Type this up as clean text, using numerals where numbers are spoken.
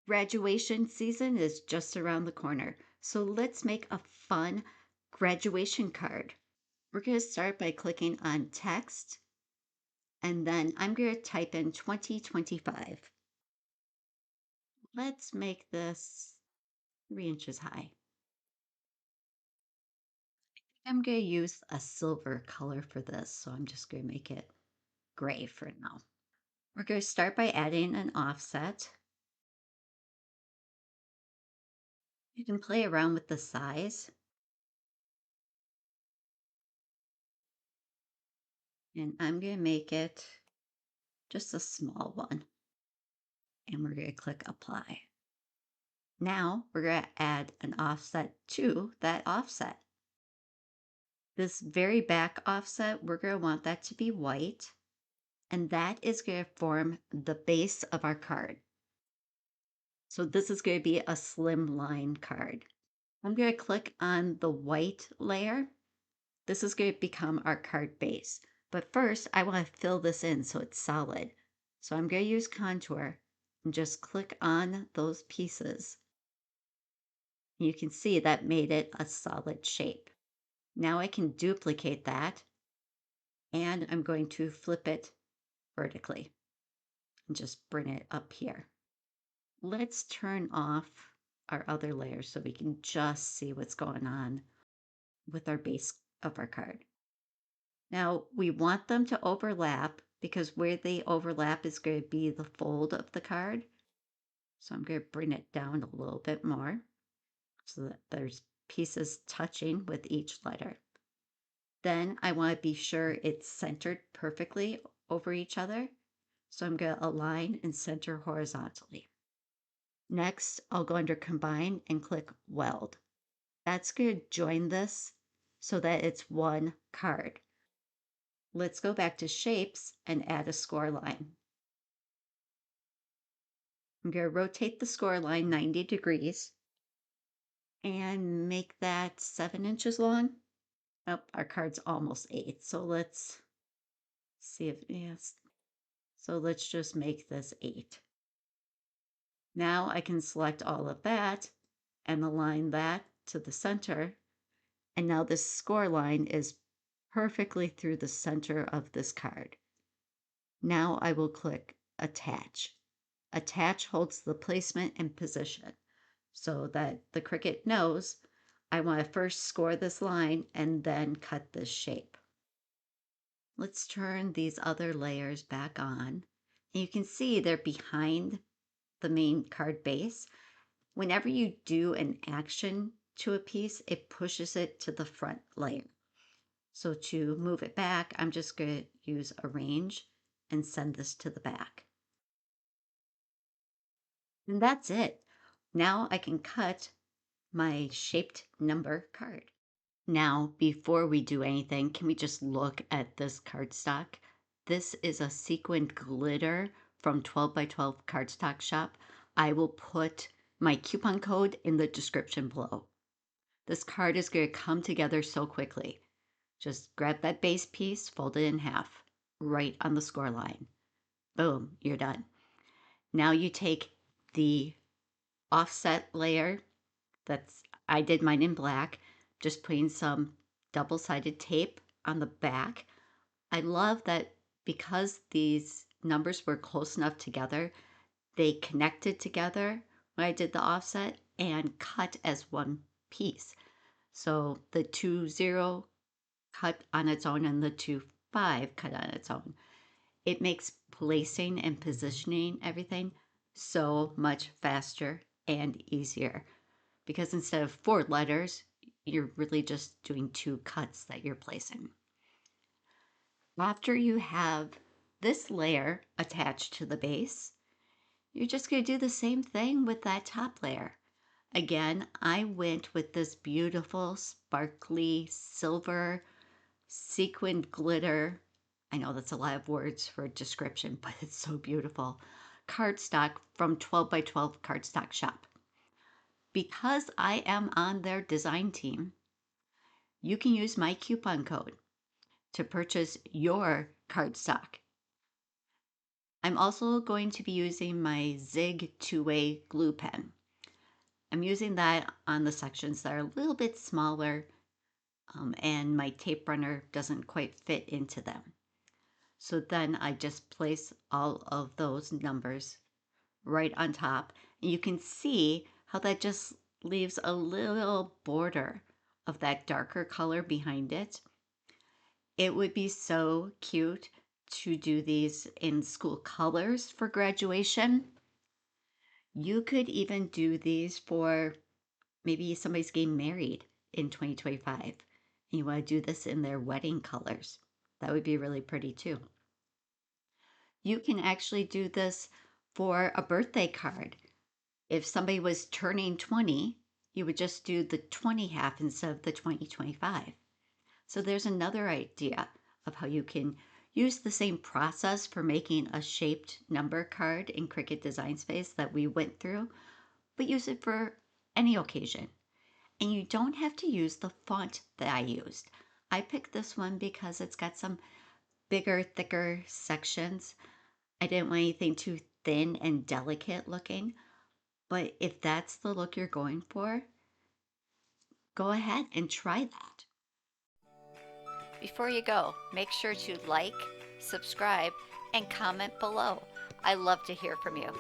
Graduation season is just around the corner, so let's make a fun graduation card. We're going to start by clicking on text, and then I'm going to type in 2025. Let's make this 3 inches high. I'm going to use a silver color for this, so I'm just going to make it gray for now. We're going to start by adding an offset. You can play around with the size. And I'm going to make it just a small one. And we're going to click apply. Now we're going to add an offset to that offset. This very back offset, we're going to want that to be white. And that is going to form the base of our card. So this is going to be a slim line card. I'm going to click on the white layer. This is going to become our card base. But first, I want to fill this in so it's solid. So I'm going to use contour and just click on those pieces. You can see that made it a solid shape. Now I can duplicate that, and I'm going to flip it vertically and just bring it up here. Let's turn off our other layers so we can just see what's going on with our base of our card. Now we want them to overlap because where they overlap is going to be the fold of the card. So I'm going to bring it down a little bit more so that there's pieces touching with each letter. Then I want to be sure it's centered perfectly over each other. So I'm going to align and center horizontally. Next, I'll go under Combine and click Weld. That's going to join this so that it's one card. Let's go back to Shapes and add a score line. I'm going to rotate the score line 90 degrees and make that 7 inches long. Oh, our card's almost 8, so let's see if, yes. So let's just make this 8. Now I can select all of that and align that to the center. And now this score line is perfectly through the center of this card. Now I will click Attach. Attach holds the placement and position so that the Cricut knows I want to first score this line and then cut this shape. Let's turn these other layers back on. You can see they're behind the main card base. Whenever you do an action to a piece, it pushes it to the front layer. So to move it back, I'm just going to use Arrange and send this to the back. And that's it. Now I can cut my shaped number card. Now, before we do anything, can we just look at this cardstock? This is a sequined glitter from 12 by 12 Cardstock Shop. I will put my coupon code in the description below. This card is going to come together so quickly. Just grab that base piece, fold it in half, right on the score line. Boom, you're done. Now you take the offset layer I did mine in black, just putting some double-sided tape on the back. I love that because these numbers were close enough together, they connected together when I did the offset and cut as one piece. So the 2-0 cut on its own and the 2-5 cut on its own. It makes placing and positioning everything so much faster and easier because instead of 4 letters, you're really just doing 2 cuts that you're placing. After you have this layer attached to the base, you're just going to do the same thing with that top layer. Again, I went with this beautiful sparkly silver sequined glitter. I know that's a lot of words for a description, but it's so beautiful. Cardstock from 12 by 12 Cardstock Shop. Because I am on their design team, you can use my coupon code to purchase your cardstock. I'm also going to be using my Zig two-way glue pen. I'm using that on the sections that are a little bit smaller, and my tape runner doesn't quite fit into them. So then I just place all of those numbers right on top. And you can see how that just leaves a little border of that darker color behind it. It would be so cute to do these in school colors for graduation. You could even do these for maybe somebody's getting married in 2025 and you want to do this in their wedding colors. That would be really pretty too. You can actually do this for a birthday card. If somebody was turning 20, you would just do the 20 half instead of the 2025. So there's another idea of how you can use the same process for making a shaped number card in Cricut Design Space that we went through, but use it for any occasion. And you don't have to use the font that I used. I picked this one because it's got some bigger, thicker sections. I didn't want anything too thin and delicate looking, but if that's the look you're going for, go ahead and try that. Before you go, make sure to like, subscribe, and comment below. I love to hear from you.